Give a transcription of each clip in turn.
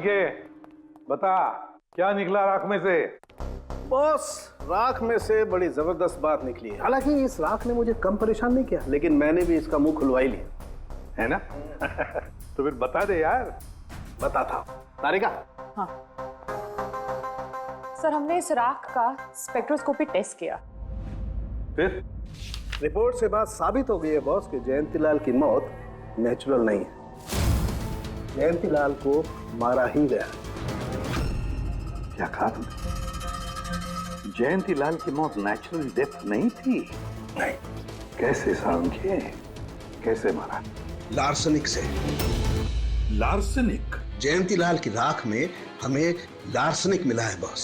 के बता, क्या निकला राख में से? बॉस, राख में से बड़ी जबरदस्त बात निकली है। हालांकि इस राख ने मुझे कम परेशान नहीं किया, लेकिन मैंने भी इसका मुंह खुलवा ही लिया, है ना? तो फिर बता दे यार। बताता हूं। तारिका। हाँ सर, हमने इस राख का स्पेक्ट्रोस्कोपी टेस्ट किया। फिर रिपोर्ट से बात साबित हो गई है बॉस कि जयंतीलाल की मौत नेचुरल नहीं है। जयंतीलाल को मारा ही गया। क्या कहा तुमने? जयंतीलाल की मौत नेचुरल डेथ नहीं थी? नहीं। कैसे सारंगे? कैसे मारा? लार्सनिक से। लार्सनिक? जयंतीलाल की राख में हमें लार्सनिक मिला है बॉस।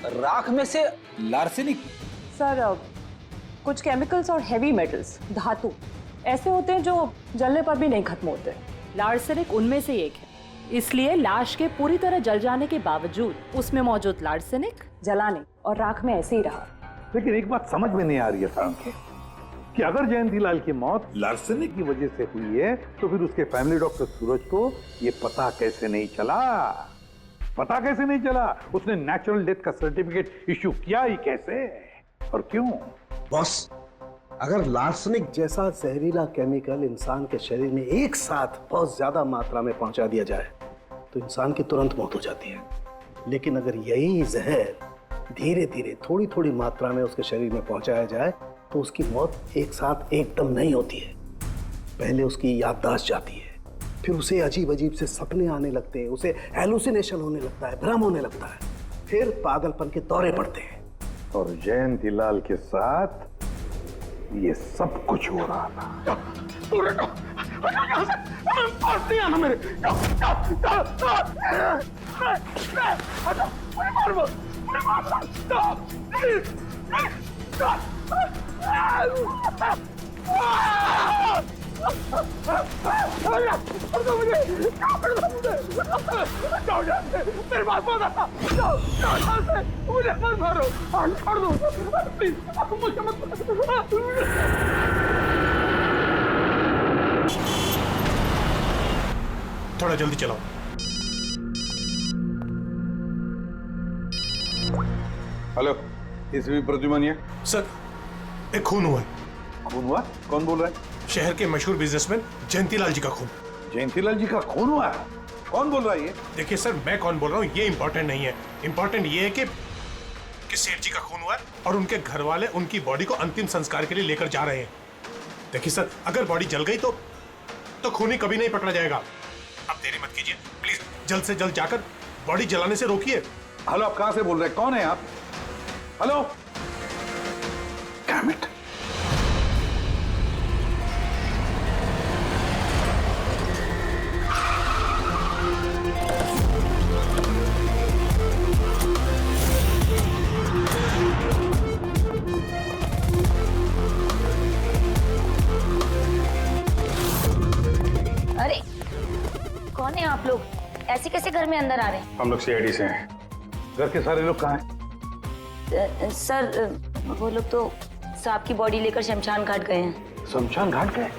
राख में से लार्सेनिक? सर, कुछ केमिकल्स और हेवी मेटल्स, धातु ऐसे होते हैं जो जलने पर भी नहीं खत्म होते। लार्सेनिक उनमें से एक है, इसलिए लाश के पूरी तरह जल जाने के बावजूद उसमें मौजूद लार्सेनिक जलाने और राख में ऐसे ही रहा। लेकिन एक बात समझ में नहीं आ रही है सारंगे, कि अगर जयंतीलाल की मौत लार्सनिक की वजह से हुई है तो फिर उसके फैमिली डॉक्टर सूरज को ये पता कैसे नहीं चला? पता कैसे नहीं चला? उसने नेचुरल डेथ का सर्टिफिकेट इश्यू किया ही कैसे और क्यों? बॉस, अगर लार्सनिक जैसा जहरीला केमिकल इंसान के शरीर में एक साथ बहुत ज्यादा मात्रा में पहुंचा दिया जाए तो इंसान की तुरंत मौत हो जाती है। लेकिन अगर यही जहर धीरे धीरे थोड़ी थोड़ी मात्रा में उसके शरीर में पहुंचाया जाए तो उसकी मौत एक साथ एकदम नहीं होती है। पहले उसकी याददाश्त जाती है, फिर उसे अजीब अजीब से सपने आने लगते हैं, उसे हेलुसिनेशन होने लगता है, भ्रम होने लगता है, फिर पागलपन के दौरे पड़ते हैं। और जयंतीलाल के साथ ये सब कुछ हो रहा था। थोड़ा जल्दी चलाओ। हेलो, इसवी प्रद्युमन? सर, एक खून हुआ है। खून हुआ? कौन बोल रहा है? शहर के मशहूर बिजनेसमैन जयंतीलाल जी का खून। जयंतीलाल जी का खून हुआ है? कौन बोल रहा है ये? देखिए सर, मैं कौन बोल रहा हूँ ये इंपॉर्टेंट नहीं है। इंपॉर्टेंट ये है कि सेठ जी का खून हुआ है और उनके घर वाले उनकी बॉडी को अंतिम संस्कार के लिए लेकर जा रहे हैं। देखिए सर, अगर बॉडी जल गई तो खूनी कभी नहीं पकड़ा जाएगा। अब देरी मत कीजिए प्लीज, जल्द से जल्द जाकर बॉडी जलाने से रोकिए। हेलो, आप कहां से बोल रहे हैं? कौन है आप? हेलो? Damn it. अरे कौन है आप लोग? ऐसे कैसे घर में अंदर आ रहे हैं? हम लोग सीआईडी से हैं। घर के सारे लोग कहाँ हैं? सर, वो लोग तो साहब की बॉडी लेकर शमशान घाट गए हैं। शमशान घाट गए?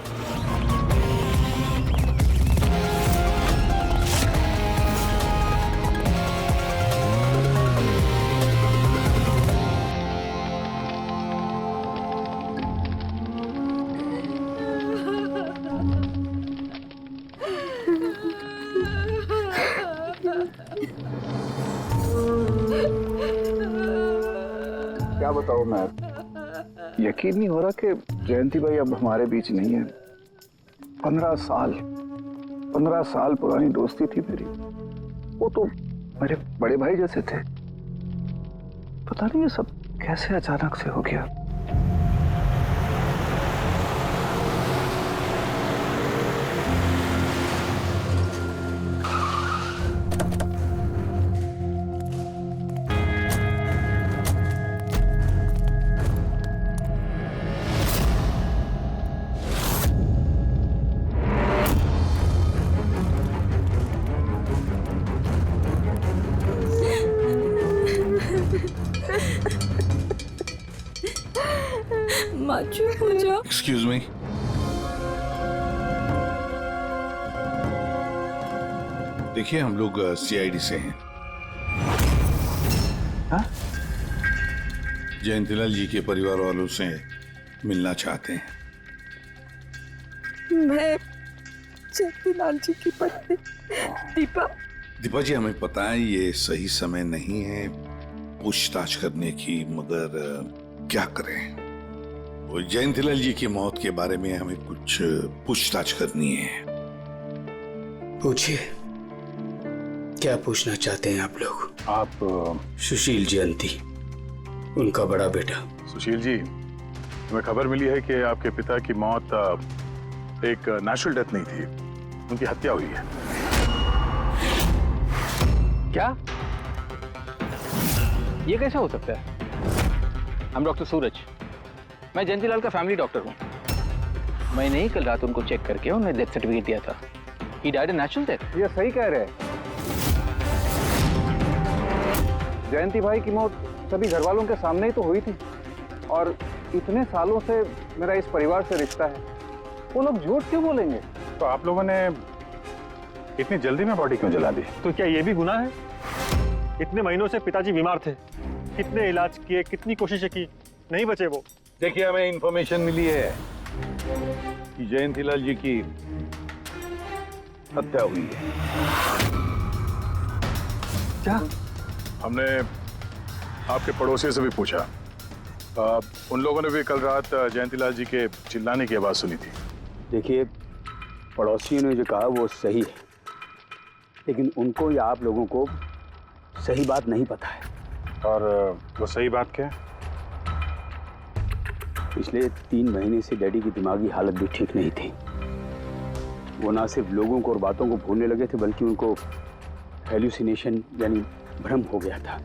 क्या बताऊं मैं, यकीन नहीं हो रहा कि जयंती भाई अब हमारे बीच नहीं है। 15 साल पुरानी दोस्ती थी मेरी। वो तो मेरे बड़े भाई जैसे थे। पता नहीं ये सब कैसे अचानक से हो गया। एक्सक्यूज मी, देखिए, हम लोग सीआईडी से हैं। हाँ? जयंतीलाल जी के परिवार वालों से मिलना चाहते हैं। मैं जयंतीलाल जी की पत्नी दीपा। दीपा जी, हमें पता है ये सही समय नहीं है पूछताछ करने की, मगर क्या करें? वो जयंतीलाल जी की मौत के बारे में हमें कुछ पूछताछ करनी है। पूछिए, क्या पूछना चाहते हैं आप लोग? आप सुशील जयंती, उनका बड़ा बेटा। सुशील जी, हमें खबर मिली है कि आपके पिता की मौत एक नेचुरल डेथ नहीं थी, उनकी हत्या हुई है। क्या? ये कैसे हो सकता है? I'm डॉक्टर सूरज, मैं जयंतीलाल का फैमिली डॉक्टर हूँ। मैंने ही कल रात उनको चेक करके उन्हें डेथ सर्टिफिकेट दिया था। He died a natural death। ये सही कह रहे हैं। जयंती भाई की मौत सभी घर वालों के सामने ही तो हुई थी, और इतने सालों से मेरा इस परिवार से रिश्ता है, वो लोग झूठ क्यों बोलेंगे? तो आप लोगों ने इतनी जल्दी में बॉडी क्यों जला दी? तो क्या ये भी गुनाह है? इतने महीनों से पिताजी बीमार थे, कितने इलाज किए, कितनी कोशिशें की, नहीं बचे वो। देखिए, हमें इंफॉर्मेशन मिली है कि जयंतीलाल जी की हत्या हुई है। क्या? हमने आपके पड़ोसी से भी पूछा, उन लोगों ने भी कल रात जयंतीलाल जी के चिल्लाने की आवाज सुनी थी। देखिए, पड़ोसियों ने जो कहा वो सही है, लेकिन उनको या आप लोगों को सही बात नहीं पता है। और वो सही बात क्या है? पिछले 3 महीने से डैडी की दिमागी हालत भी ठीक नहीं थी। वो ना सिर्फ लोगों को और बातों को भूलने लगे थे, बल्कि उनको हेल्यूसिनेशन यानी भ्रम हो गया था।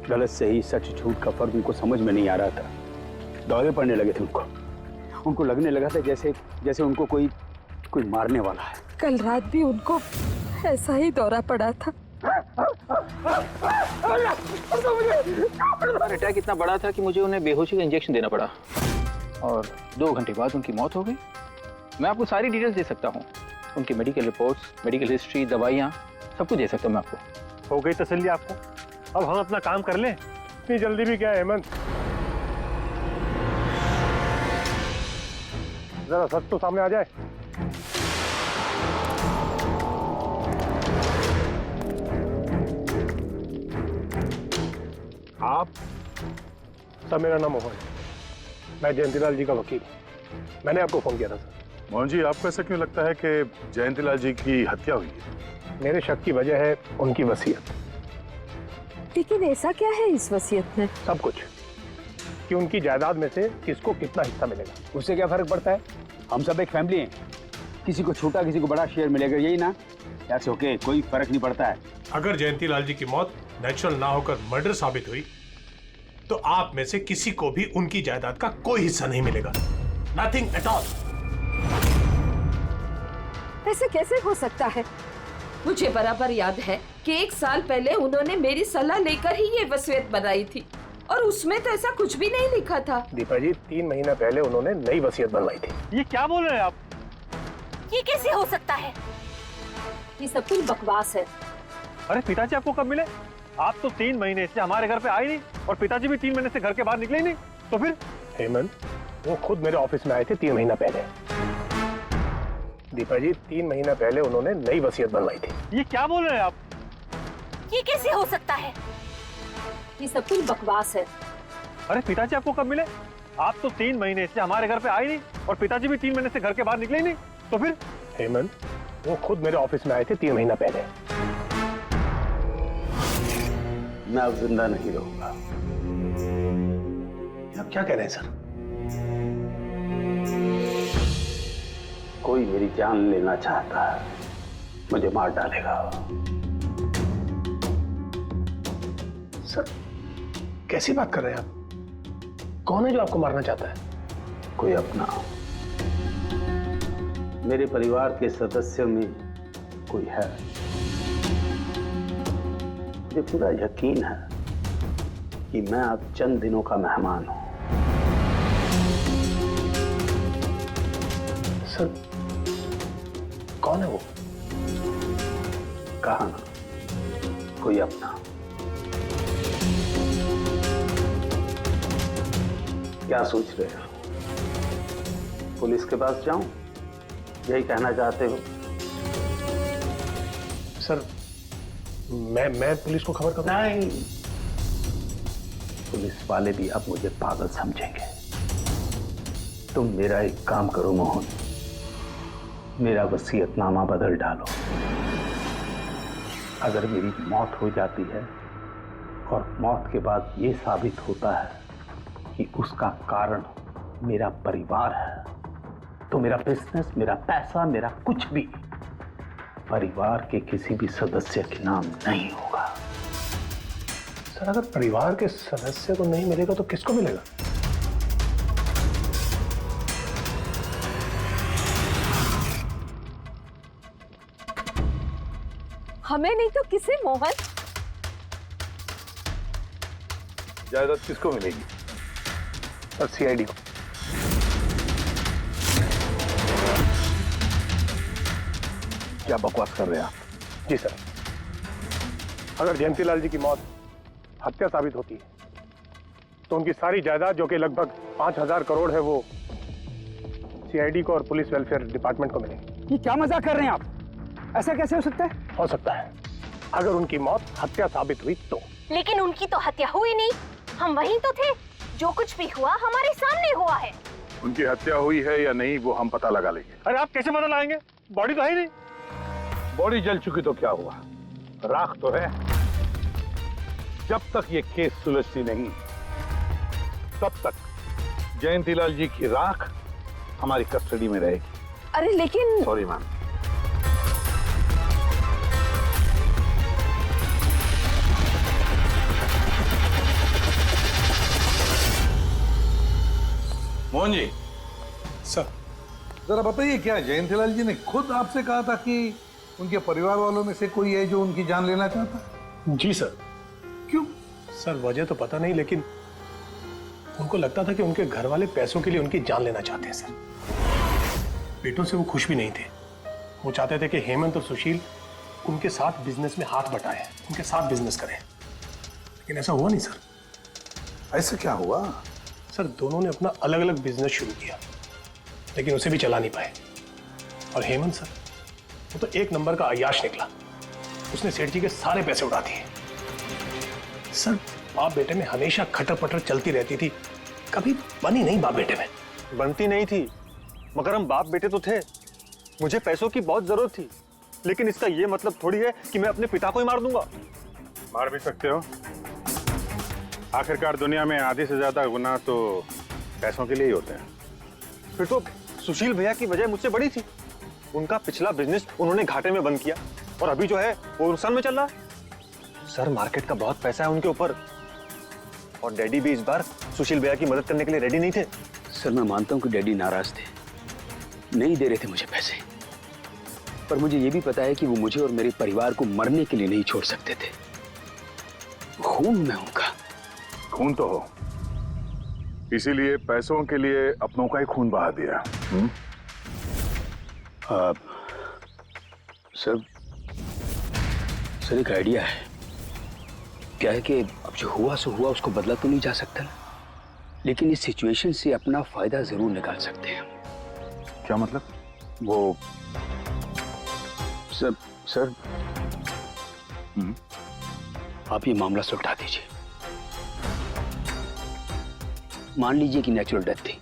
गलत सही, सच झूठ का फर्क उनको समझ में नहीं आ रहा था। दौरे पड़ने लगे थे उनको लगने लगा था जैसे उनको कोई मारने वाला है। कल रात भी उनको ऐसा ही दौरा पड़ा था। अटैक इतना बड़ा था कि मुझे उन्हें बेहोशी का इंजेक्शन देना पड़ा, और 2 घंटे बाद उनकी मौत हो गई। मैं आपको सारी डिटेल्स दे सकता हूँ, उनकी मेडिकल रिपोर्ट्स, मेडिकल हिस्ट्री, दवाइयाँ, सब कुछ दे सकता हूँ मैं आपको। हो गई तसल्ली आपको? अब हम अपना काम कर लें। इतनी जल्दी भी क्या है हेमंत? जरा सच तो सामने आ जाए। आप सब, मेरा नाम मोहन है, मैं जयंतीलाल जी का वकील। मैंने आपको फोन किया था सर। मोहन जी, आपको ऐसा क्यों लगता है कि जयंतीलाल जी की हत्या हुई है? मेरे शक की वजह है उनकी वसीयत। लेकिन ऐसा क्या है इस वसीयत में? सब कुछ, कि उनकी जायदाद में से किसको कितना हिस्सा मिलेगा। उससे क्या फर्क पड़ता है? हम सब एक फैमिली हैं, किसी को छोटा किसी को बड़ा शेयर मिलेगा, यही ना? ऐसे ओके, कोई फर्क नहीं पड़ता है। अगर जयंतीलाल जी की मौत नेचुरल ना होकर मर्डर साबित हुई, तो आप में से किसी को भी उनकी जायदाद का कोई हिस्सा नहीं मिलेगा। Nothing at all. ऐसे कैसे हो सकता है? मुझे बराबर याद है कि 1 साल पहले उन्होंने मेरी सलाह लेकर ही ये वसीयत बनाई थी, और उसमें तो ऐसा कुछ भी नहीं लिखा था। दीपा जी, 3 महीना पहले उन्होंने नई वसीयत बनवाई थी। ये क्या बोल रहे हैं आप? ये कैसे हो सकता है? ये सब कुछ बकवास है। अरे पिताजी आपको कब मिले? आप तो 3 महीने से हमारे घर पे आए नहीं, और पिताजी भी 3 महीने से घर के बाहर निकले ही नहीं। तो फिर? हेमंत, वो खुद मेरे ऑफिस में आए थे 3 महीना पहले। दीपा जी, 3 महीना पहले उन्होंने नई वसीयत बनवाई थी। ये क्या बोल रहे हैं आप? ये कैसे हो सकता है? ये सब कुछ बकवास है। अरे पिताजी आपको कब मिले? आप तो 3 महीने से हमारे घर पे आए नहीं, और पिताजी भी 3 महीने से घर के बाहर निकले ही नहीं। तो फिर? हेमंत, वो खुद मेरे ऑफिस में आए थे 3 महीना पहले। मैं अब जिंदा नहीं रहूंगा। आप क्या कह रहे हैं सर? कोई मेरी जान लेना चाहता है, मुझे मार डालेगा। सर, कैसी बात कर रहे हैं आप? कौन है जो आपको मारना चाहता है? कोई अपना, मेरे परिवार के सदस्य में कोई है। मुझे पूरा यकीन है कि मैं अब चंद दिनों का मेहमान हूं। सर, कौन है वो? कहा ना, कोई अपना। क्या सोच रहे हो? पुलिस के पास जाऊं? यही कहना चाहते हो? सर मैं पुलिस को खबर करूं? नहीं, पुलिस वाले भी अब मुझे पागल समझेंगे। तुम मेरा एक काम करो मोहन, मेरा वसीयतनामा बदल डालो। अगर मेरी मौत हो जाती है और मौत के बाद ये साबित होता है कि उसका कारण मेरा परिवार है, तो मेरा बिजनेस, मेरा पैसा, मेरा कुछ भी परिवार के किसी भी सदस्य के नाम नहीं होगा। सर अगर परिवार के सदस्य को नहीं मिलेगा तो किसको मिलेगा? हमें नहीं तो किसे मोहन? जायदाद किसको मिलेगी? और सीआईडी को। क्या बकवास कर रहे हैं आप? जी सर, अगर जयंतीलाल जी की मौत हत्या साबित होती है तो उनकी सारी जायदाद, जो कि लगभग 5,000 करोड़ है, वो सीआईडी को और पुलिस वेलफेयर डिपार्टमेंट को मिलेगी। ये क्या मजाक कर रहे हैं आप? ऐसा कैसे हो सकता है? हो सकता है, अगर उनकी मौत हत्या साबित हुई तो। लेकिन उनकी तो हत्या हुई नहीं, हम वहीं तो थे। जो कुछ भी हुआ हमारे सामने हुआ है। उनकी हत्या हुई है या नहीं वो हम पता लगा लेंगे। अरे आप कैसे पता लगाएंगे? बॉडी तो है ही नहीं। बॉडी जल चुकी तो क्या हुआ, राख तो है। जब तक ये केस सुलझती नहीं तब तक जयंतीलाल जी की राख हमारी कस्टडी में रहेगी। अरे लेकिन sorry ma'am. Mohan ji, sir जरा बताइए, क्या जयंतीलाल जी ने खुद आपसे कहा था कि उनके परिवार वालों में से कोई है जो उनकी जान लेना चाहता है? जी सर। क्यों? सर वजह तो पता नहीं, लेकिन उनको लगता था कि उनके घर वाले पैसों के लिए उनकी जान लेना चाहते हैं सर। बेटों से वो खुश भी नहीं थे। वो चाहते थे कि हेमंत और सुशील उनके साथ बिजनेस में हाथ बटाएं, उनके साथ बिजनेस करें, लेकिन ऐसा हुआ नहीं सर। ऐसा क्या हुआ? सर दोनों ने अपना अलग अलग बिजनेस शुरू किया, लेकिन उसे भी चला नहीं पाए। और हेमंत सर, वो तो एक नंबर का अय्याश निकला। उसने सेठ जी के सारे पैसे उड़ा दिए। सर बाप बेटे में हमेशा खटर पटर चलती रहती थी, कभी बनी नहीं बाप बेटे में। बनती नहीं थी, मगर हम बाप बेटे तो थे। मुझे पैसों की बहुत जरूरत थी, लेकिन इसका ये मतलब थोड़ी है कि मैं अपने पिता को ही मार दूंगा। मार भी सकते हो। आखिरकार दुनिया में आधे से ज्यादा गुनाह तो पैसों के लिए ही होते हैं। फिर तो सुशील भैया की वजह मुझसे बड़ी थी। उनका पिछला बिजनेस उन्होंने घाटे में बंद किया और अभी जो है वो नुकसान में चल रहा है। सर मार्केट का बहुत पैसा है उनके ऊपर, और डैडी भी इस बार सुशील भैया की मदद करने के लिए रेडी नहीं थे। सर मैं मानता हूं कि डैडी नाराज थे, नहीं दे रहे थे मुझे पैसे, पर मुझे ये भी पता है कि वो मुझे और मेरे परिवार को मरने के लिए नहीं छोड़ सकते थे। खून में उनका। खून तो हो, इसीलिए पैसों के लिए अपनों का ही खून बहा दिया। सर एक आइडिया है। क्या है कि अब जो हुआ सो हुआ, उसको बदला तो नहीं जा सकता ना, लेकिन इस सिचुएशन से अपना फायदा जरूर निकाल सकते हैं। क्या मतलब? वो सर आप ये मामला सुलझा दीजिए। मान लीजिए कि नेचुरल डेथ थी,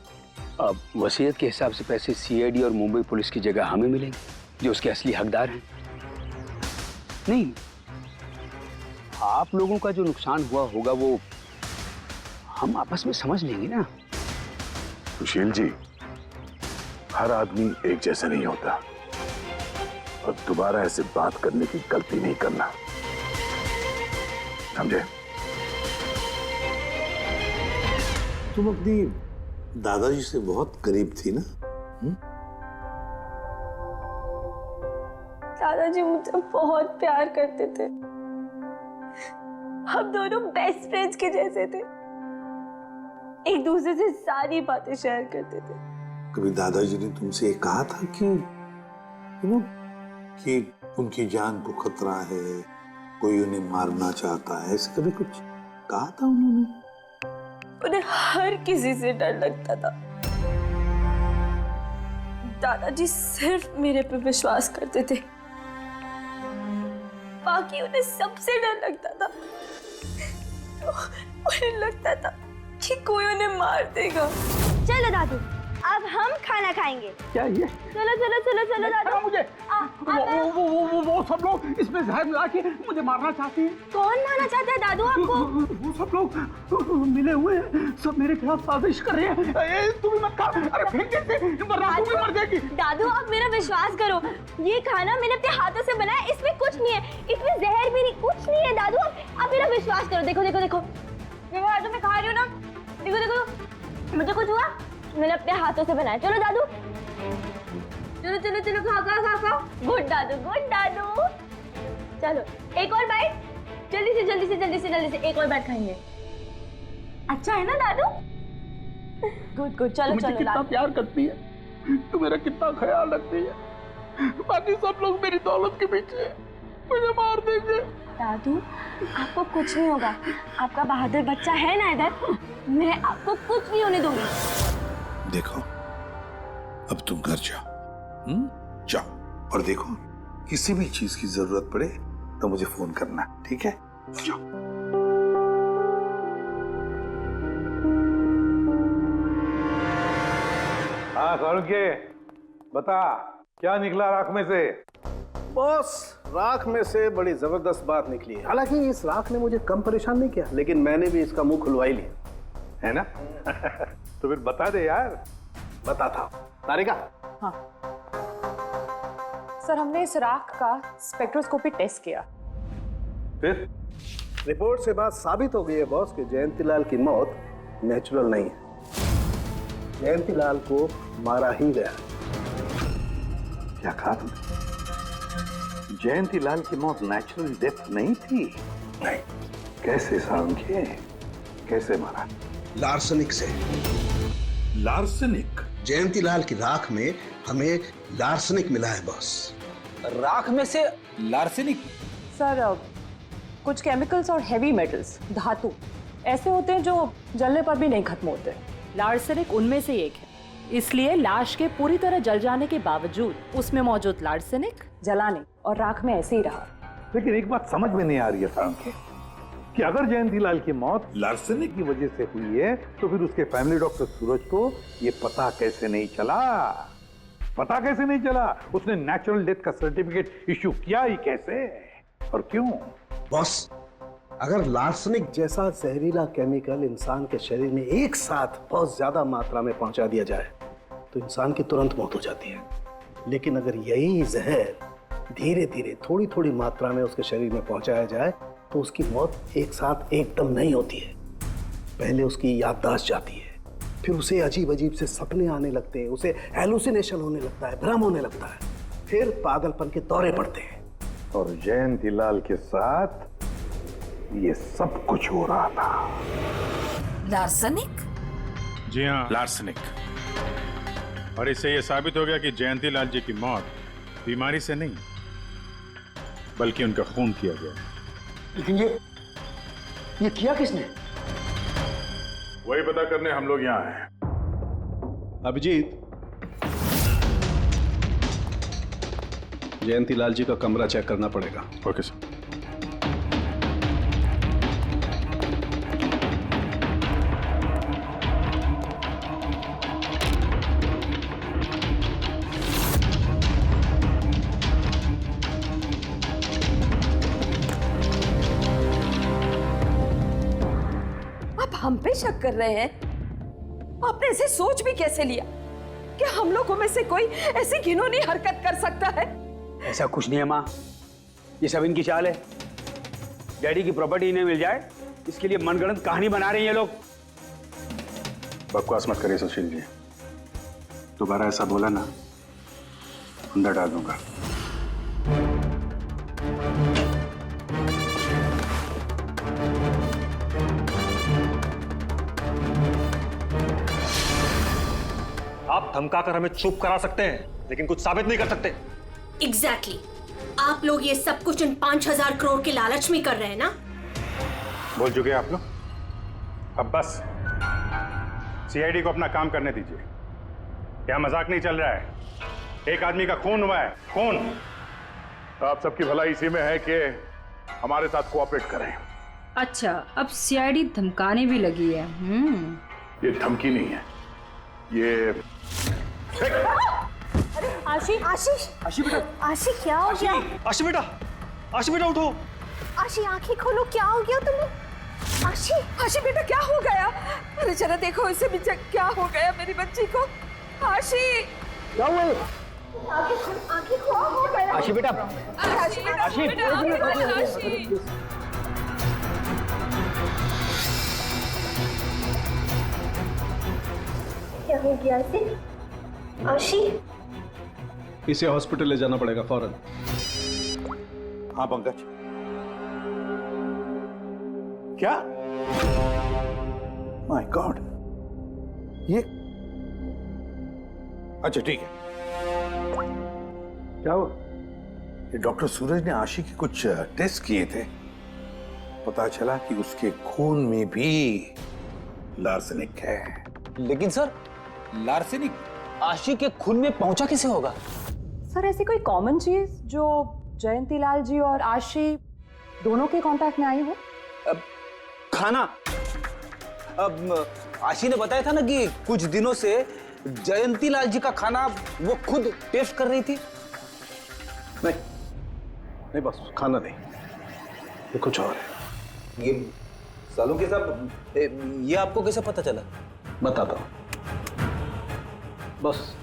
अब वसीयत के हिसाब से पैसे सीआईडी और मुंबई पुलिस की जगह हमें मिलेंगे, जो उसके असली हकदार हैं। नहीं, आप लोगों का जो नुकसान हुआ होगा वो हम आपस में समझ लेंगे ना। सुशील जी, हर आदमी एक जैसा नहीं होता, और दोबारा ऐसे बात करने की गलती नहीं करना, समझे? तुम अपनी दादाजी से बहुत करीब थी ना? दादाजी मुझे बहुत प्यार करते थे। हम दोनों बेस्ट फ्रेंड्स के जैसे थे, एक दूसरे से सारी बातें शेयर करते थे। कभी दादाजी ने तुमसे ये कहा था कि उनकी जान को खतरा है, कोई उन्हें मारना चाहता है, ऐसे कभी कुछ कहा था उन्होंने? उन्हें हर किसी से डर लगता था। दादाजी सिर्फ मेरे पे विश्वास करते थे, बाकी उन्हें सबसे डर लगता था। तो उन्हें लगता था कि कोई उन्हें मार देगा। चलो दादू, अब हम खाना खाएंगे। क्या ये? चलो चलो चलो चलो दादू। मुझे वो सब लोग इसमें जहर मिला के मुझे मारना चाहते हैं। कौन मारना चाहता है दादू आपको? वो सब लोग मिले हुए हैं, सब मेरे खिलाफ साजिश कर रहे हैं। तुम भी मत खा, अरे फेंक देते, वरना तुम भी मर जाएगी। दादू आप मेरा विश्वास करो, ये खाना मैंने अपने हाथों से बनाया, इसमें कुछ नहीं है, इसमें जहर भी नहीं, कुछ नहीं है दादू। आप मेरा विश्वास करो। देखो देखो देखो, मेरे हाथों में खा रही हो ना, देखो देखो, मुझे कुछ हुआ, मैंने अपने हाथों से बनाया। चलो दादू, चलो चलो चलो, खाओ खाओ खाओ खाओ। गुड दादू, गुड दादू। चलो एक और बाइट, जल्दी से जल्दी से जल्दी से जल्दी से एक और बाइट खाएंगे। अच्छा है ना दादू? गुड गुड, चलो मुझे चलो। कितना प्यार करती है, तू मेरा कितना ख्याल रखती है, बाकी सब लोग मेरी दौलत के पीछे मुझे मार देंगे। दादू आपको कुछ नहीं होगा, आपका बहादुर बच्चा है ना इधर, मैं आपको कुछ नहीं होने दूंगी। देखो, अब तुम घर जाओ, जाओ, और देखो किसी भी चीज की जरूरत पड़े तो मुझे फोन करना, ठीक है? जाओ। हाँ सारुण के, बता क्या निकला राख में से? बॉस, राख में से बड़ी जबरदस्त बात निकली है। हालांकि इस राख ने मुझे कम परेशान नहीं किया, लेकिन मैंने भी इसका मुंह खुलवा ही लिया, है ना? तो फिर बता दे यार। बताता हूं। तारिका। हाँ सर, हमने इस राख का स्पेक्ट्रोस्कोपी टेस्ट किया। फिर रिपोर्ट से बात साबित हो गई है बॉस कि जयंतीलाल की मौत नेचुरल नहीं है, जयंतीलाल को मारा ही गया। क्या कहा तुमने? जयंतीलाल की मौत नेचुरल डेथ नहीं थी? नहीं। कैसे सारुण के, कैसे मारा? लार्सनिक से। लार्सनिक? जयंतीलाल की राख में हमें लार्सनिक मिला है बॉस। राख में से लार्सेनिक? सर कुछ केमिकल्स और हेवी मेटल्स, धातु ऐसे होते हैं जो जलने पर भी नहीं खत्म होते। लार्सेनिक उनमें से एक है, इसलिए लाश के पूरी तरह जल जाने के बावजूद उसमें मौजूद लार्सेनिक जलाने और राख में ऐसे ही रहा। लेकिन एक बात समझ में नहीं आ रही है सारुण के, कि अगर जयंतीलाल की मौत लार्सेनिक की वजह से हुई है तो फिर उसके फैमिली डॉक्टर सूरज को ये पता कैसे नहीं चला? पता कैसे नहीं चला? उसने नेचुरल डेथ का सर्टिफिकेट इश्यू किया ही कैसे और क्यों? बॉस, अगर लार्सनिक जैसा जहरीला केमिकल इंसान के शरीर में एक साथ बहुत ज्यादा मात्रा में पहुंचा दिया जाए तो इंसान की तुरंत मौत हो जाती है। लेकिन अगर यही जहर धीरे धीरे थोड़ी थोड़ी मात्रा में उसके शरीर में पहुंचाया जाए तो उसकी मौत एक साथ एकदम नहीं होती है। पहले उसकी याददाश्त जाती है, फिर उसे अजीब अजीब से सपने आने लगते हैं, उसे हेलुसिनेशन होने लगता है, भ्रम होने लगता है, फिर पागलपन के दौरे पड़ते हैं। और जयंतीलाल के साथ ये सब कुछ हो रहा था। लार्सनिक? जी हाँ, लार्सनिक। और इससे यह साबित हो गया कि जयंतीलाल जी की मौत बीमारी से नहीं बल्कि उनका खून किया गया। लेकिन ये किया किसने? वही पता करने हम लोग यहाँ हैं। अभिजीत, जयंतीलाल जी का कमरा चेक करना पड़ेगा। Okay sir. हम पे शक कर रहे हैं? आपने ऐसे सोच भी कैसे लिया कि हम लोगों में से कोई ऐसी घिनौनी हरकत कर सकता है? ऐसा कुछ नहीं है माँ, ये सब इनकी चाल है। डैडी की प्रॉपर्टी इन्हें मिल जाए इसके लिए मनगढ़ंत कहानी बना रहे हैं ये लोग। बकवास मत करिए सुशील जी, दोबारा ऐसा बोला ना अंदर डाल दूंगा। आप धमका कर हमें चुप करा सकते हैं लेकिन कुछ साबित नहीं कर सकते। एग्जैक्टली। आप लोग ये सब कुछ इन 5,000 करोड़ के लालच में कर रहे हैं ना? बोल चुके आप लोग, अब बस सीआईडी को अपना काम करने दीजिए। क्या मजाक नहीं चल रहा है? एक आदमी का खून हुआ है, खून। आप सबकी भलाई इसी में है कि हमारे साथ कोऑपरेट करें। अच्छा, अब सीआईडी धमकाने भी लगी है। ये धमकी नहीं है, ये आशी आशीष आशी बेटा, आशी क्या हो गया? आशी बेटा, आशी बेटा उठो। आशी आंखें खोलो, क्या हो गया तुम्हें? आशी आशी बेटा क्या हो गया? अरे जरा देखो इसे भी, क्या हो गया मेरी बच्ची को? आशी क्या हुआ? आंखें खोलो, हो गया। आशी बेटा, आशी बेटा, आशी। आशी। क्या हो गया इसे? आशी इसे हॉस्पिटल ले जाना पड़ेगा फौरन। हाँ पंकज, क्या? माय गॉड, ये अच्छा ठीक है। क्या हुआ? ये डॉक्टर सूरज ने आशी के कुछ टेस्ट किए थे, पता चला कि उसके खून में भी लार्सेनिक है। लेकिन सर, लार्सेनिक आशी के खून में पहुंचा कैसे होगा? सर ऐसी कोई कॉमन चीज जो जयंती लाल जी और आशी दोनों के कांटेक्ट में आई हो? खाना। अब आशी ने बताया था ना कि कुछ दिनों से जयंती लाल जी का खाना वो खुद टेस्ट कर रही थी। नहीं बस खाना नहीं, ये कुछ और है। ये सालों के साथ ये आपको कैसे पता चला? बताता हूं, बस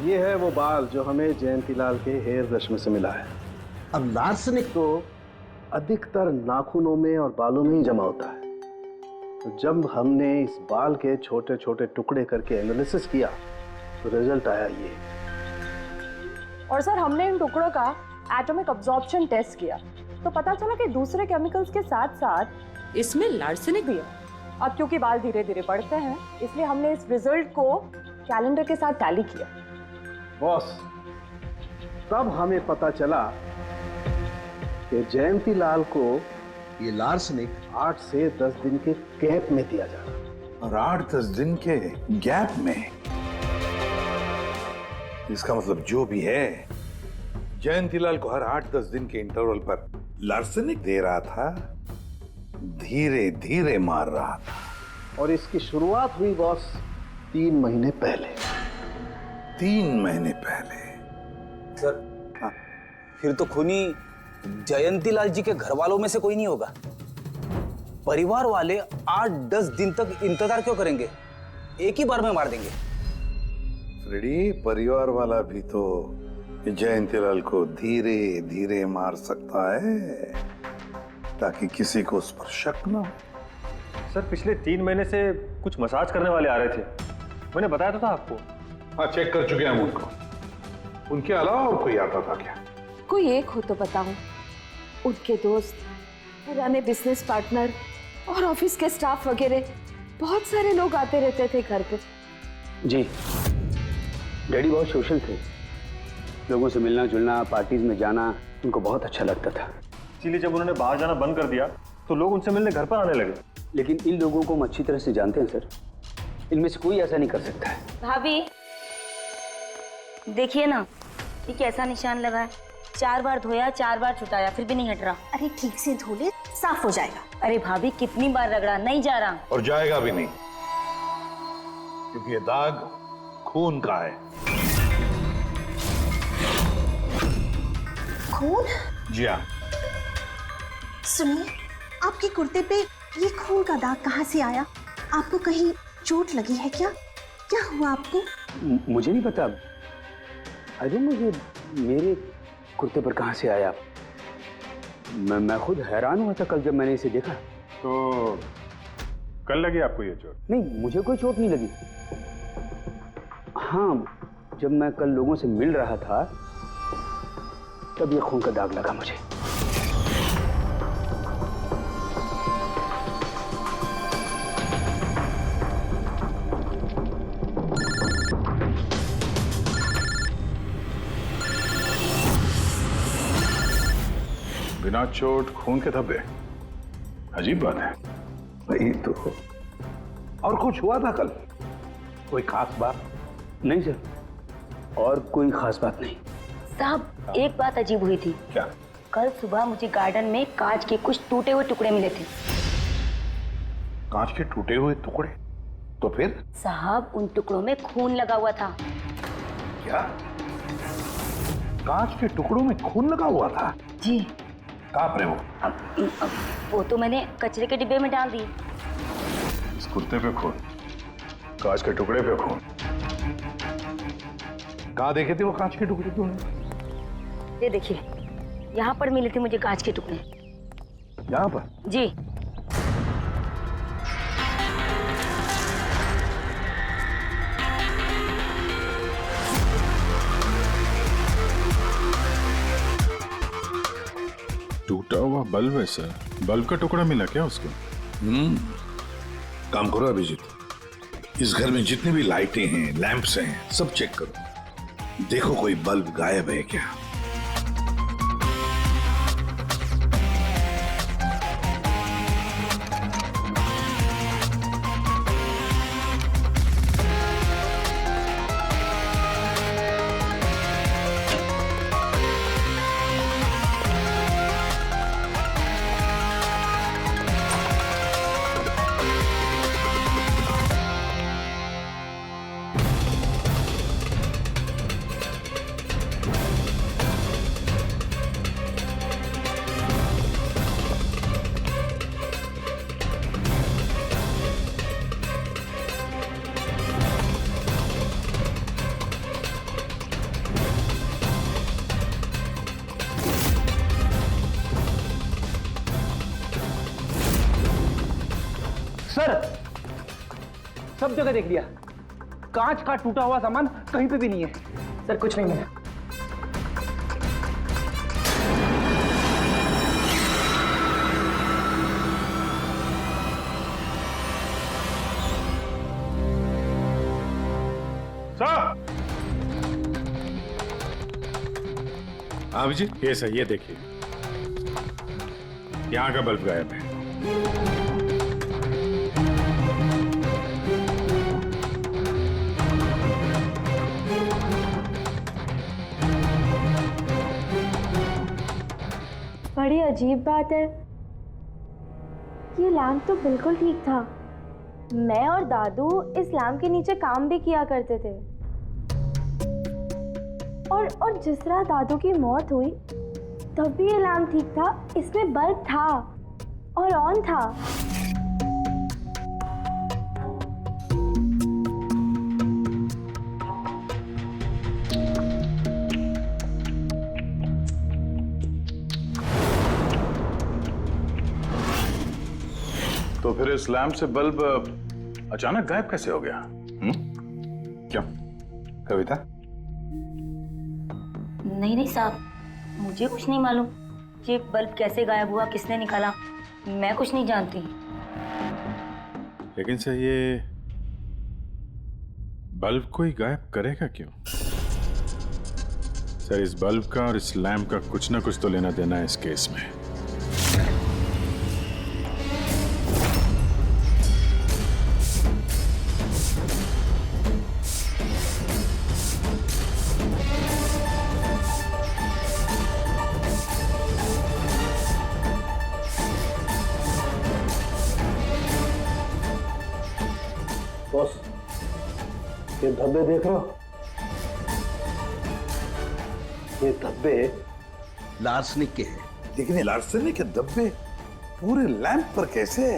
ये है वो बाल जो हमें जयंतीलाल के हेयर ब्रश में से मिला है। अब लार्सेनिक तो अधिकतर नाखूनों में और बालों में ही जमा होता है। तो जब हमने इस बाल के छोटे छोटे टुकड़े करके एनालिसिस किया तो रिजल्ट आया ये। और सर हमने इन टुकड़ों का एटॉमिक अब्जॉर्प्शन टेस्ट किया तो पता चला कि दूसरे केमिकल्स के साथ साथ इसमें लार्सेनिक भी है। अब क्योंकि बाल धीरे धीरे बढ़ते हैं इसलिए हमने इस रिजल्ट को कैलेंडर के साथ टैली किया। बॉस, तब हमें पता चला कि जयंतीलाल को ये लार्सेनिक 8 से 10 दिन के गैप में दिया जा रहा। और 8-10 दिन के गैप में? इसका मतलब जो भी है, जयंतीलाल को हर 8-10 दिन के इंटरवल पर लार्सेनिक दे रहा था, धीरे धीरे मार रहा था। और इसकी शुरुआत हुई बॉस 3 महीने पहले। 3 महीने पहले? सर हाँ, फिर तो खूनी जयंतीलाल जी के घर वालों में से कोई नहीं होगा। परिवार वाले 8-10 दिन तक इंतजार क्यों करेंगे? एक ही बार में मार देंगे। फ्रेडी, परिवार वाला भी तो जयंतीलाल को धीरे धीरे मार सकता है ताकि किसी को उस पर शक ना हो। सर पिछले 3 महीने से कुछ मसाज करने वाले आ रहे थे, मैंने बताया तो था आपको। हाँ, चेक कर चुके हम उनको। उनके अलावा और कोई आता था क्या? कोई एक हो तो बताऊं। उनके दोस्त, पुराने बिजनेस पार्टनर और ऑफिस के स्टाफ वगैरह बहुत सारे लोग आते रहते थे घर पे। जी, डैडी बहुत सोशल थे। लोगों से मिलना जुलना, पार्टीज में जाना उनको बहुत अच्छा लगता था। इसीलिए जब उन्होंने बाहर जाना बंद कर दिया तो लोग उनसे मिलने घर पर आने लगे। लेकिन इन लोगों को हम अच्छी तरह से जानते हैं सर, इनमें से कोई ऐसा नहीं कर सकता है। भाभी देखिए ना, ये कैसा निशान लगा है। 4 बार धोया, 4 बार छुटाया, फिर भी नहीं हट रहा। अरे ठीक से धो ले, साफ हो जाएगा। अरे भाभी कितनी बार रगड़ा, नहीं जा रहा। और जाएगा भी नहीं, क्योंकि ये दाग खून का है। खून? जी हाँ। सुनिए, आपके कुर्ते पे ये खून का दाग कहाँ से आया? आपको कहीं चोट लगी है क्या? क्या हुआ आपको? मुझे नहीं पता। अरे मुझे मेरे कुर्ते पर कहाँ से आया? मैं खुद हैरान हुआ था कल जब मैंने इसे देखा। तो कल लगी आपको ये चोट? नहीं, मुझे कोई चोट नहीं लगी। हाँ, जब मैं कल लोगों से मिल रहा था तब ये खून का दाग लगा मुझे। बिना चोट खून के धब्बे, अजीब बात है। वही तो। और कुछ हुआ था कल? कोई खास बात? नहीं सर, और कोई खास बात नहीं। साहब एक बात अजीब हुई थी। क्या? कल सुबह मुझे गार्डन में कांच के कुछ टूटे हुए टुकड़े मिले थे। कांच के टूटे हुए टुकड़े? तो फिर? साहब उन टुकड़ों में खून लगा हुआ था। क्या? कांच के टुकड़ों में खून लगा हुआ था? जी। कहाँ पर है वो? अब वो तो मैंने कचरे के डिब्बे में डाल दिए। इस कुत्ते पे खून, कांच के टुकड़े पे खून। कहाँ देखे थे वो कांच के टुकड़े तूने? ये देखिए, यहाँ पर मिले थे मुझे कांच के टुकड़े। यहाँ पर? जी। टूटा हुआ बल्ब है सर। बल्ब का टुकड़ा मिला क्या उसको? काम करो अभिजीत, इस घर में जितनी भी लाइटें हैं, लैंप्स हैं, सब चेक करो। देखो कोई बल्ब गायब है क्या। सर सब जगह देख लिया, कांच का टूटा हुआ सामान कहीं पे भी नहीं है। सर कुछ नहीं मिला। अभिजीत ये सही, ये देखिए, यहाँ का बल्ब गायब है। बड़ी अजीब बात है, ये लैम्प तो बिल्कुल ठीक था। मैं और दादू इस लैम्प के नीचे काम भी किया करते थे। और जिस तरह दादू की मौत हुई तब भी ये लैम्प ठीक था, इसमें बल्ब था और ऑन था। तो फिर इस लैंप से बल्ब अचानक गायब कैसे हो गया? क्या कविता? नहीं साहब, मुझे कुछ नहीं मालूम। ये बल्ब कैसे गायब हुआ, किसने निकाला, मैं कुछ नहीं जानती। लेकिन सर ये बल्ब कोई गायब करेगा क्यों? सर इस बल्ब का और इस लैंप का कुछ ना कुछ तो लेना देना है इस केस में। बॉस, ये धब्बे देख रहे हो? ये धब्बे लार्सनिक के हैं। लेकिन ये लार्सनिक के धब्बे पूरे लैंप पर कैसे?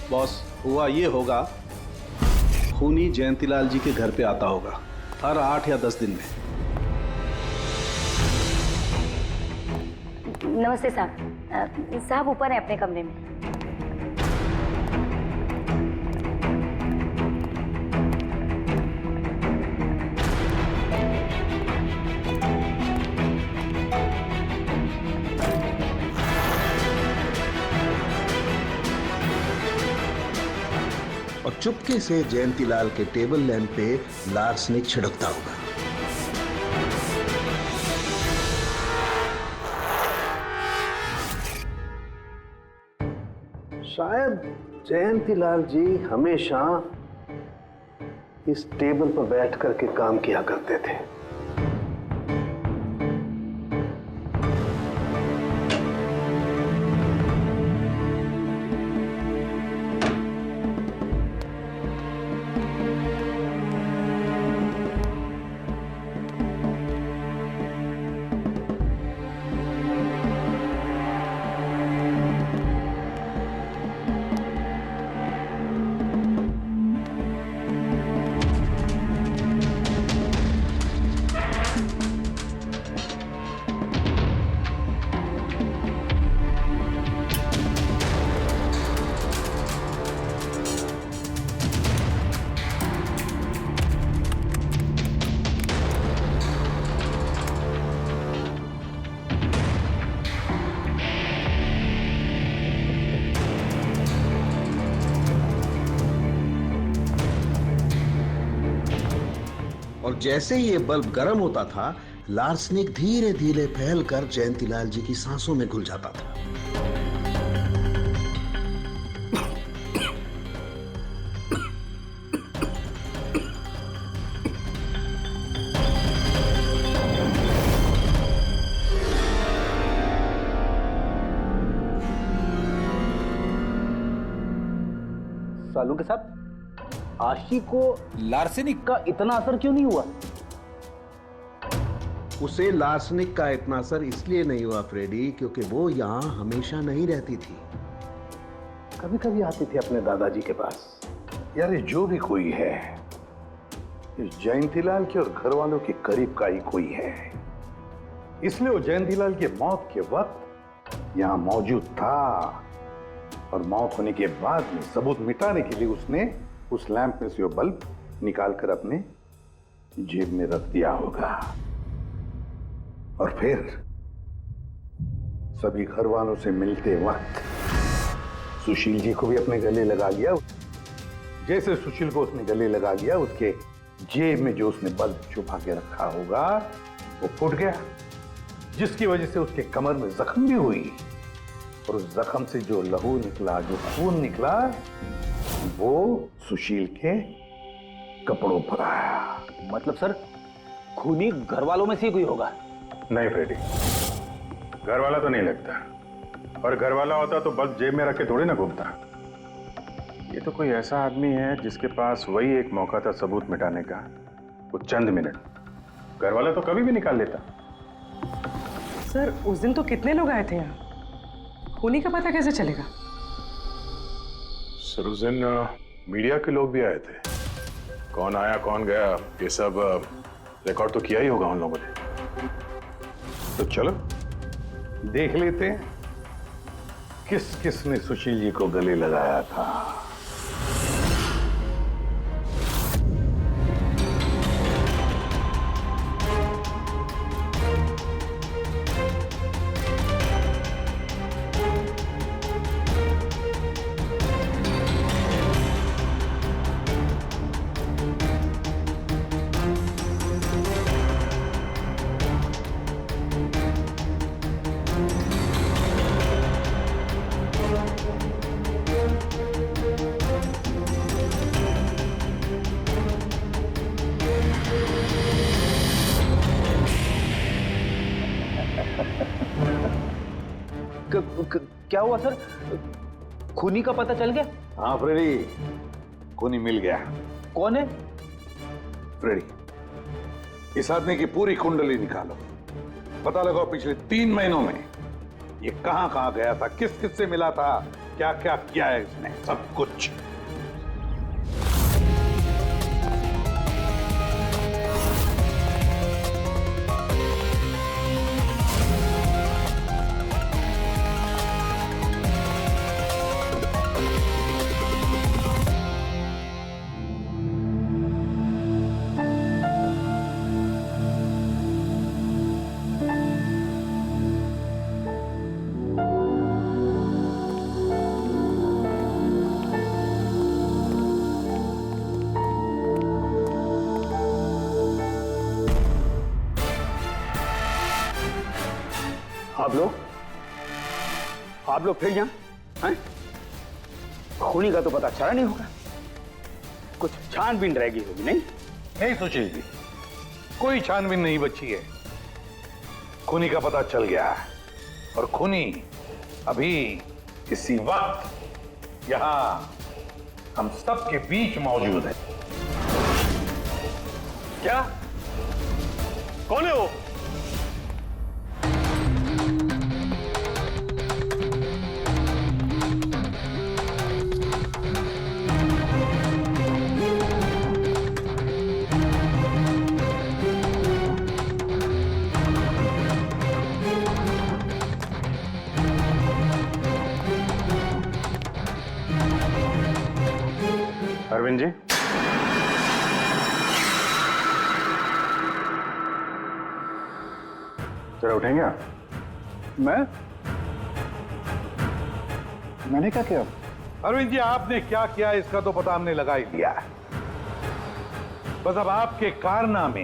बॉस, हुआ ये होगा, खूनी जयंतीलाल जी के घर पे आता होगा हर 8 या 10 दिन में। नमस्ते साहब। साहब ऊपर है अपने कमरे में। और चुपके से जयंतीलाल के टेबल लैंप पे लार्सनिक छिड़कता होगा। शायद जयंतीलाल जी हमेशा इस टेबल पर बैठ करके काम किया करते थे। और जैसे ही ये बल्ब गर्म होता था, लार्सनिक धीरे धीरे फैलकर जयंतीलाल जी की सांसों में घुल जाता था। सालों के साथ आशी को लार्सेनिक का इतना असर क्यों नहीं हुआ? उसे लार्सनिक का इतना असर इसलिए नहीं हुआ फ्रेडी, क्योंकि वो यहाँ हमेशा नहीं रहती थी। कभी कभी आती थी अपने दादाजी के पास। यार ये जो भी कोई है, इस जयंतीलाल के और घर वालों के करीब का ही कोई है, इसलिए वो जयंतीलाल की मौत के वक्त यहाँ मौजूद था और मौत होने के बाद में सबूत मिटाने के लिए उसने उस लैंप में से वो बल्ब निकालकर अपने जेब में रख दिया होगा और फिर सभी घर वालों से मिलते वक्त सुशील जी को भी अपने गले लगा लिया। जैसे सुशील को उसने गले लगा लिया, उसके जेब में जो उसने बल्ब छुपा के रखा होगा वो फूट गया, जिसकी वजह से उसके कमर में जख्म भी हुई और उस जख्म से जो लहू निकला, जो खून निकला, वो सुशील के कपड़ों पर आया। मतलब सर, खूनी घर वालों में से कोई होगा? नहीं फ्रेडी, घर वाला तो नहीं लगता, और घर वाला होता तो बल्ब जेब में रख के थोड़ी ना घूमता। ये तो कोई ऐसा आदमी है जिसके पास वही एक मौका था सबूत मिटाने का, वो चंद मिनट। घर वाला तो कभी भी निकाल लेता। सर उस दिन तो कितने लोग आए थे यहाँ, खूनी का पता कैसे चलेगा? सर उस दिन मीडिया के लोग भी आए थे, कौन आया कौन गया ये सब रिकॉर्ड तो किया ही होगा उन लोगों ने। तो चलो देख लेते हैं किस किस ने सुशील जी को गले लगाया था। क्या हुआ सर? खूनी का पता चल गया? हाँ फ्रेडी, खूनी मिल गया। कौन है? फ्रेडी, इस आदमी की पूरी कुंडली निकालो, पता लगाओ पिछले 3 महीनों में ये कहां कहां गया था, किस किस से मिला था, क्या क्या किया है इसने, सब कुछ। आप लोग फिर यहाँ हैं? खूनी का तो पता चला नहीं होगा, कुछ छानबीन रह गई होगी। नहीं नहीं सुशील जी, कोई छानबीन नहीं बची है। खूनी का पता चल गया है और खूनी अभी इसी वक्त यहां हम सब के बीच मौजूद है। क्या? कौन है वो? अरविंद जी, जरा उठेंगे आप? मैंने क्या किया? अरविंद जी, आपने क्या किया इसका तो पता हमने लगा ही लिया। बस अब आपके कारनामे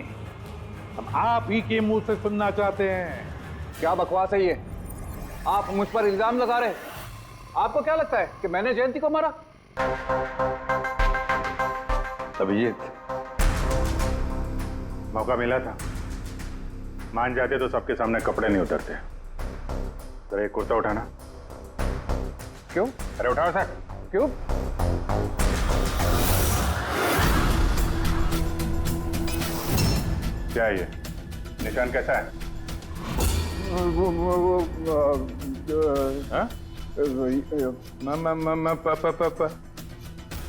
हम आप ही के मुंह से सुनना चाहते हैं। क्या बकवास है ये? आप मुझ पर इल्जाम लगा रहे हैं। आपको क्या लगता है कि मैंने जयंती को मारा? अभिजीत, मौका मिला था, मान जाते तो सबके सामने कपड़े नहीं उतरते। जरा एक कुर्ता उठाना। क्यों? अरे उठाओ सर। क्यों? क्या है ये? निशान कैसा है? हाँ?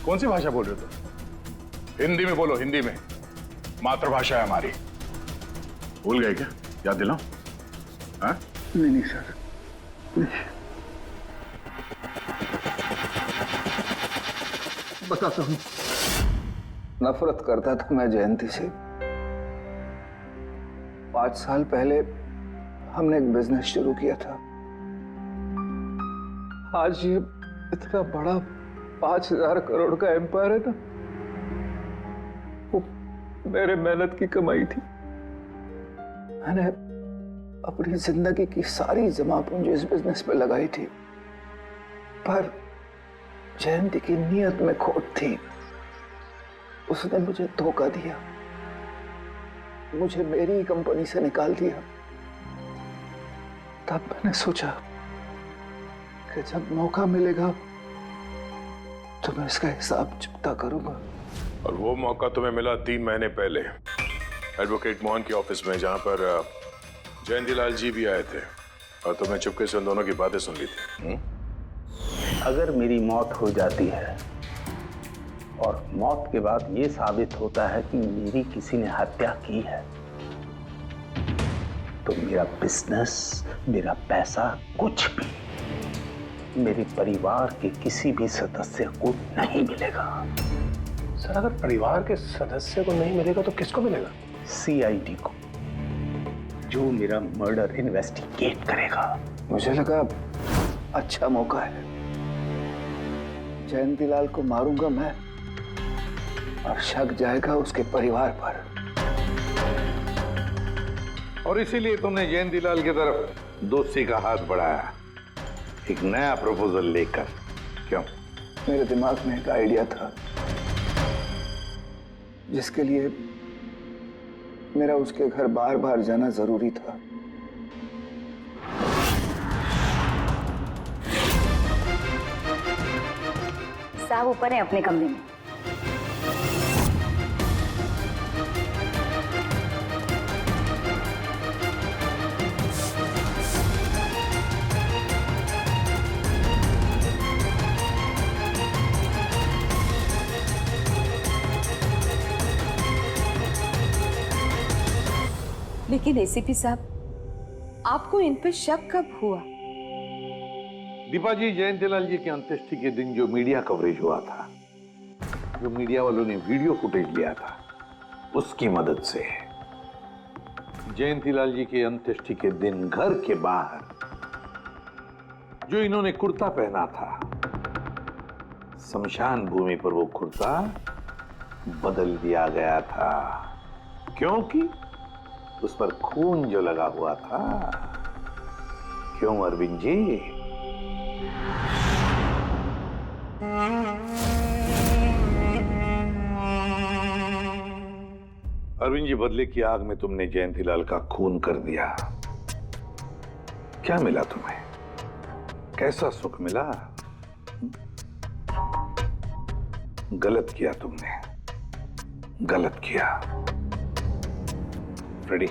कौन सी भाषा बोल रहे हो तुम? हिंदी में बोलो, हिंदी में। मातृभाषा है हमारी। भूल गए क्या? याद दिलाओ। हाँ? नहीं सर, बताता हूँ। नफरत करता था मैं जयंती से। 5 साल पहले हमने एक बिजनेस शुरू किया था। आज ये इतना बड़ा 5000 करोड़ का एम्पायर है ना, वो मेरे मेहनत की कमाई थी। मैंने अपनी जिंदगी की सारी जमा पूंजी इस बिजनेस पे लगाई थी, पर जयंती की नीयत में खोट थी। उसने मुझे धोखा दिया, मुझे मेरी कंपनी से निकाल दिया। तब मैंने सोचा कि जब मौका मिलेगा तो मैं इसका हिसाब चुकता करूंगा। और वो मौका तुम्हें मिला 3 महीने पहले एडवोकेट मोहन के ऑफिस में, जहां पर जयंतीलाल जी भी आए थे और तुमने चुपके से उन दोनों की बातें सुन ली थी। अगर मेरी मौत हो जाती है और मौत के बाद ये साबित होता है कि मेरी किसी ने हत्या की है, तो मेरा बिजनेस, मेरा पैसा, कुछ भी मेरे परिवार के किसी भी सदस्य को नहीं मिलेगा। सर, अगर परिवार के सदस्य को नहीं मिलेगा तो किसको मिलेगा? सीआईडी को, जो मेरा मर्डर इन्वेस्टिगेट करेगा। मुझे लगा अच्छा मौका है। जयंतीलाल को मारूंगा मैं और शक जाएगा उसके परिवार पर। और इसीलिए तुमने जयंतीलाल की तरफ दोस्ती का हाथ बढ़ाया, एक नया प्रपोजल लेकर। क्यों? मेरे दिमाग में एक आइडिया था जिसके लिए मेरा उसके घर बार बार जाना जरूरी था। साहब ऊपर है अपने कमरे में। लेकिन एसीपी साहब, आपको इन पे शक कब हुआ? दीपा जी, जयंतीलाल जी की अंत्येष्टि के दिन जो मीडिया कवरेज हुआ था, जो मीडिया वालों ने वीडियो फुटेज लिया था, उसकी मदद से जयंतीलाल जी की अंत्येष्टि के दिन घर के बाहर जो इन्होंने कुर्ता पहना था, शमशान भूमि पर वो कुर्ता बदल दिया गया था, क्योंकि उस पर खून जो लगा हुआ था। क्यों अरविंद जी? अरविंद जी, बदले की आग में तुमने जयंतीलाल का खून कर दिया। क्या मिला तुम्हें? कैसा सुख मिला? गलत किया तुमने, गलत किया। Ready?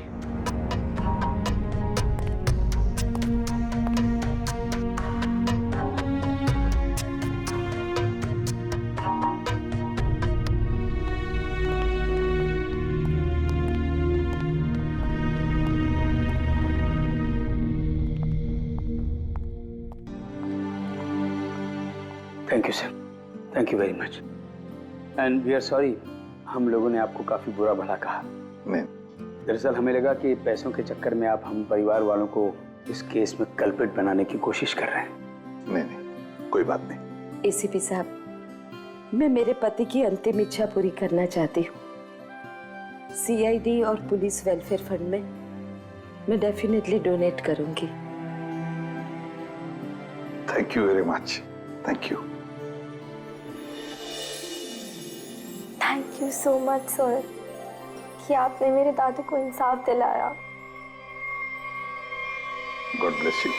Thank you sir, thank you very much. And we are sorry, हम लोगों ने आपको काफी बुरा भला कहा। नहीं, दरअसल हमें लगा कि पैसों के चक्कर में आप हम परिवार वालों को इस केस में कल्प्रिट बनाने की कोशिश कर रहे हैं। नहीं, कोई बात नहीं। एसीपी साहब, मैं मेरे पति की अंतिम इच्छा पूरी करना चाहती हूँ। सीआईडी और पुलिस वेलफेयर फंड में मैं डेफिनेटली डोनेट करूंगी। Thank you very much. Thank you. Thank you so much sir कि आपने मेरे दादू को इंसाफ दिलाया। God bless you.